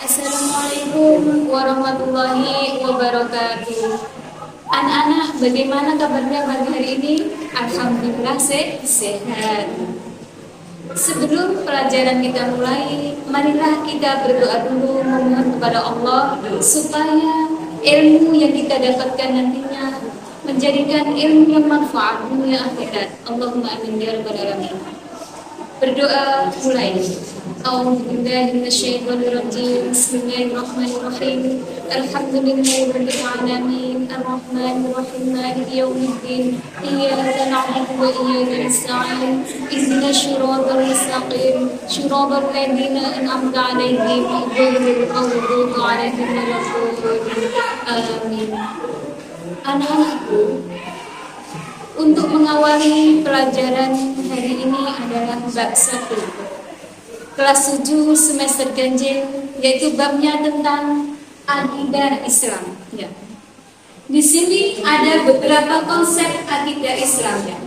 Assalamualaikum warahmatullahi wabarakatuh. Anak-anak, bagaimana kabarnya pagi hari ini? Alhamdulillah sehat. Sebelum pelajaran kita mulai, marilah kita berdoa dulu memohon kepada Allah supaya ilmu yang kita dapatkan nantinya menjadikan ilmu yang manfaat dunia akhirat. Allahumma amin ya rabbal alamin. Berdoa mulai. A'udzubillahi minasyaitonirrajim. Bismillahirrahmanirrahim. Alhamdulillahirabbil alamin. Arrahmanirrahim. Maliki yaumiddin. Iyyaka na'budu wa iyyaka nasta'in. Ihdinas siratal mustaqim. Siratal ladzina an'amta 'alaihim ghairil maghdubi 'alaihim waladdallin. Amin. Anak-anakku, untuk mengawali pelajaran hari ini adalah bab 1 kelas 7 semester ganjil, yaitu babnya tentang akidah Islam ya. Di sini ada beberapa konsep akidah Islam ya.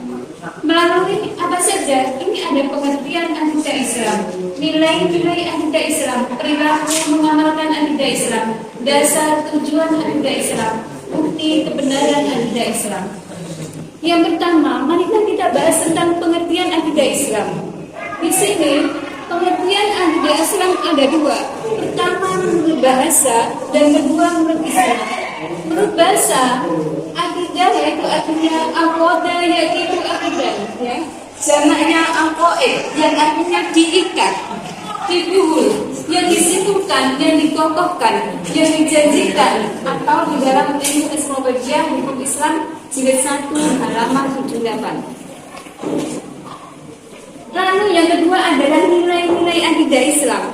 Melalui apa saja? Ini ada pengertian akidah Islam, nilai-nilai akidah Islam, perilaku mengamalkan akidah Islam, dasar tujuan akidah Islam, bukti kebenaran akidah Islam. Yang pertama, marilah kita bahas tentang pengertian akidah Islam. Di sini, pengertian akidah Islam ada dua. Pertama menurut bahasa dan kedua menurut Islam. Menurut bahasa, akidah yaitu artinya aqodah, yaitu akidah, ya. Jamaknya aqoid, yang artinya diikat, dibul, yang disimpulkan, yang dikokohkan, yang dijanjikan, atau di dalam ilmu Islamiyah hukum Islam jilid 1 halaman 78. Lalu yang kedua adalah nilai-nilai akidah Islam.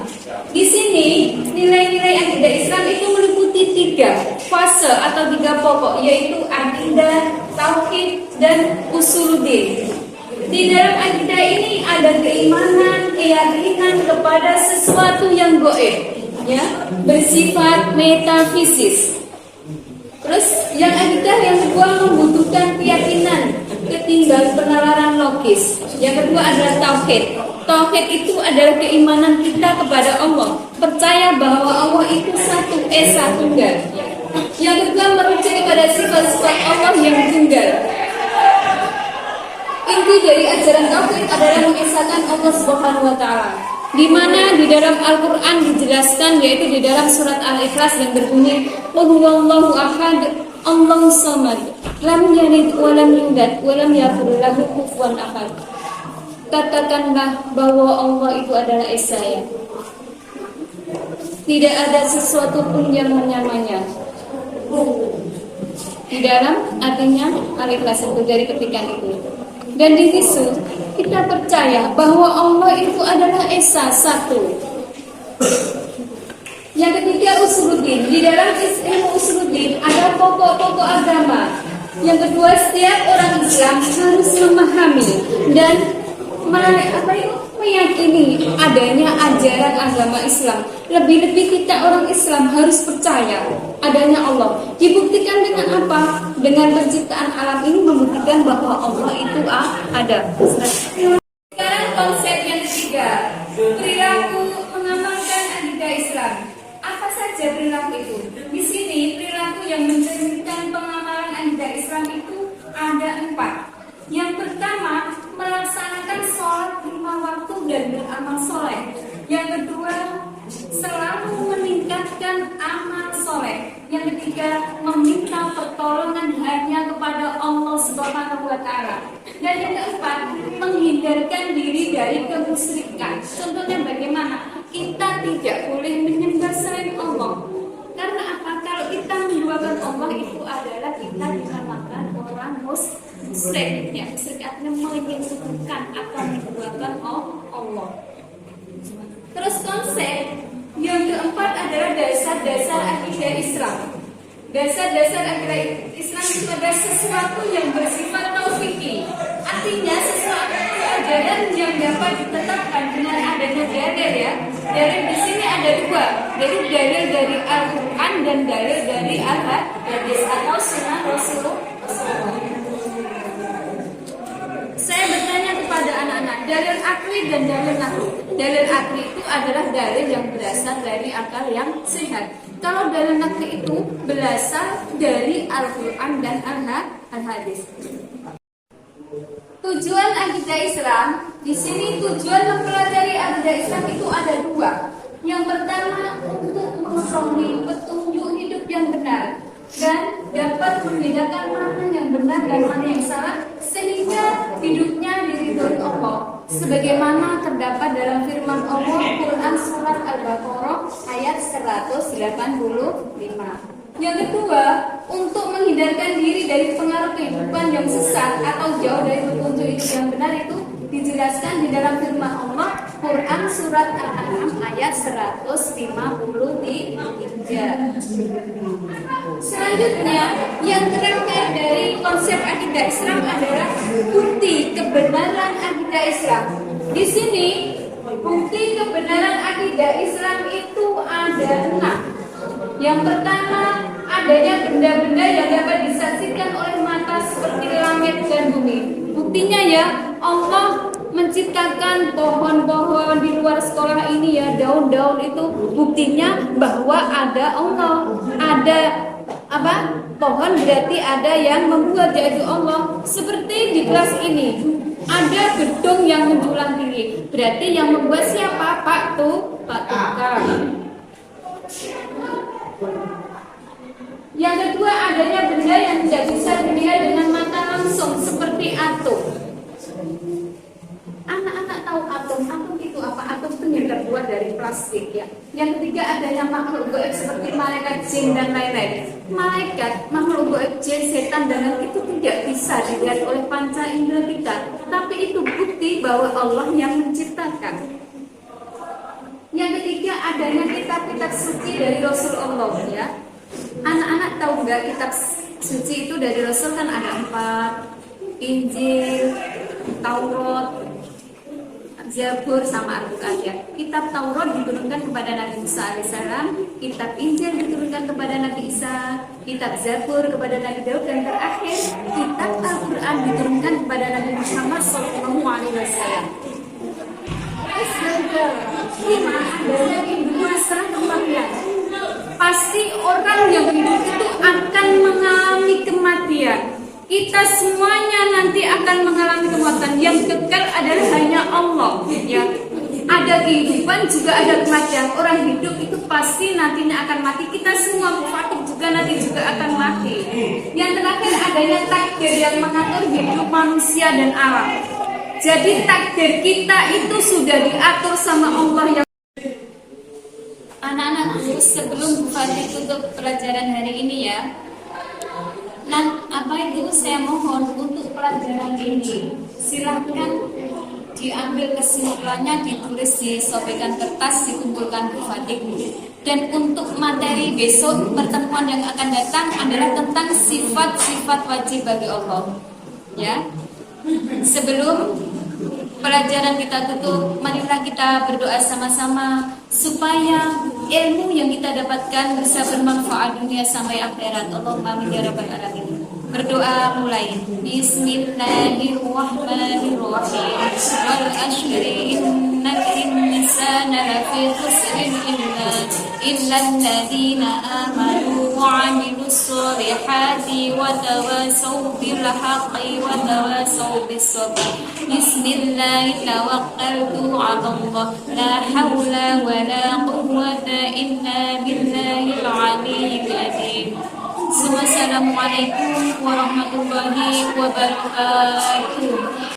Di sini nilai-nilai akidah Islam itu meliputi 3 fase atau 3 pokok, yaitu akidah, tauhid, dan usuluddin. Di dalam akidah ini ada keimanan, keyakinan kepada sesuatu yang gaib, ya, bersifat metafisis. Terus yang akidah yang kedua membutuhkan keyakinan ketimbang penalaran logis. Yang kedua adalah tauhid. Tauhid itu adalah keimanan kita kepada Allah, percaya bahwa Allah itu satu, esa, tunggal. Yang kedua merujuk kepada sifat-sifat Allah yang tunggal. Inti dari ajaran tauhid adalah mengesahkan Allah Subhanahu wa taala. Di mana di dalam Al-Qur'an dijelaskan, yaitu di dalam surat Al-Ikhlas yang berbunyi qul huwallahu ahad, Allahus samad, lam yalid wa lam yulad wa lam yakul lahu kufuwan ahad. Katakanlah bahwa Allah itu adalah Esa, ya. Tidak ada sesuatu pun yang menyamanya. Di dalam artinya Al-Ikhlas itu dari ketikan itu. Dan di situ kita percaya bahwa Allah itu adalah Esa, satu. Yang ketiga usuluddin. Di dalam ilmu usuluddin ada pokok-pokok agama. Yang kedua, setiap orang Islam harus memahami dan meyakini adanya ajaran agama Islam. Lebih-lebih kita orang Islam harus percaya adanya Allah. Dibuktikan dengan apa? Dengan penciptaan alam ini membuktikan bahwa Allah itu ada. Sekarang konsep yang ketiga, perilaku mengamalkan akidah Islam. Apa saja perilaku itu? Di sini perilaku yang mencerminkan pengamalan akidah Islam itu ada 4. Yang pertama, melaksanakan sholat 5 waktu dan beramal soleh. Yang kedua, selalu meningkatkan amal soleh. Yang ketiga, meminta pertolongan hanya kepada Allah Subhanahu wa taala. Dan yang keempat, menghindarkan diri dari kemusyrikan. Contohnya bagaimana? Kita tidak boleh menyembah selain Allah. Karena apa? Kalau kita menduakan Allah itu adalah kita dinamakan orang musyrik. Ya, musyrik artinya menyekutukan atau menduakan Allah. Terus konsep yang keempat adalah dasar-dasar akidah Islam. Dasar-dasar akidah Islam itu adalah sesuatu yang bersifat tauqifi. Artinya sesuatu ajaran yang dapat ditetapkan dengan adanya dalil, ya. Dalil di sini ada 2, jadi dalil dari Al-Qur'an dan dalil dari Al-Hadis atau Sunnah Rasulullah. Saya bertanya kepada anak-anak, dalil akli dan dalil nakli. Dalil akli itu adalah dalil yang berasal dari akal yang sehat. Kalau dalil nakli itu berasal dari Al-Quran dan Al-Hadis. Tujuan akidah Islam, di sini tujuan mempelajari akidah Islam itu ada dua. Yang pertama untuk mengetahui petunjuk hidup yang benar dan dapat membedakan mana yang benar dan mana yang salah sehingga hidupnya diridhoi Allah. Sebagaimana terdapat dalam firman Allah Quran surat Al-Baqarah ayat 185. Yang kedua, untuk menghindarkan diri dari pengaruh kehidupan yang sesat atau jauh dari petunjuk hidup yang benar itu dijelaskan di dalam firman Allah Quran surat Al-An'am ayat 153. Selanjutnya, yang terakhir dari konsep akidah Islam adalah bukti kebenaran akidah Islam. Di sini, bukti kebenaran akidah Islam itu ada 6. Yang pertama, adanya benda-benda yang dapat disaksikan oleh mata seperti langit dan bumi. Buktinya ya, Allah menciptakan pohon-pohon di luar sekolah ini ya, daun-daun itu buktinya bahwa ada Allah. Ada apa? Pohon berarti ada yang membuat, yaitu Allah. Seperti di kelas ini, ada gedung yang menjulang tinggi. Berarti yang membuat siapa? Pak Tukang. Yang kedua, adanya benda yang tidak bisa dilihat dengan mata langsung seperti atom. Anak-anak tahu atom? Atom itu apa? Atom itu yang terbuat dari plastik ya. Yang ketiga, adanya makhluk gaib seperti malaikat, jin dan lain-lain. Malaikat, makhluk gaib, jin, setan dan lain itu tidak bisa dilihat oleh panca indera kita, tapi itu bukti bahwa Allah yang menciptakan. Yang ketiga, adanya kitab-kitab suci dari Rasul Allah ya. Anak-anak tahu nggak kitab suci itu dari Rasul kan ada 4, Injil, Taurat, Zabur sama Al-Quran ya. Kitab Taurat diturunkan kepada Nabi Musa alaihissalam, kitab Injil diturunkan kepada Nabi Isa, kitab Zabur kepada Nabi Daud, dan terakhir kitab Al-Quran diturunkan kepada Nabi Muhammad SAW. Pasti orang yang hidup itu akan mengalami kematian. Kita semuanya nanti akan mengalami kematian. Yang kekal adalah hanya Allah ya. Ada kehidupan juga ada kematian. Orang hidup itu pasti nantinya akan mati. Kita semua mufakat juga nanti juga akan mati. Yang terakhir, adanya takdir yang mengatur hidup manusia dan alam. Jadi takdir kita itu sudah diatur sama Allah yang. Anak-anak, sebelum Bu Fadli tutup pelajaran hari ini ya, saya mohon untuk pelajaran ini silahkan diambil kesimpulannya, ditulis, disobekkan kertas, dikumpulkan Bu Fadli. Dan untuk materi besok pertemuan yang akan datang adalah tentang sifat-sifat wajib bagi Allah. Ya, sebelum pelajaran kita tutup, marilah kita berdoa sama-sama supaya ilmu yang kita dapatkan bisa bermanfaat dunia sampai akhirat. Allahumma amin ya rabbal alamin. Berdoa mulai. Bismillahirrahmanirrahim. Wal ashri innal insana lafi khusrin illa alladhina amanu wa 'amilus solihati wa tawasaw bil haqqi wa tawasaw bis sabr. Bismillah tawakkaltu 'ala Allah la haula wa la quwwata illa billahil aliyyil azim. Wassalamualaikum warahmatullahi wabarakatuh.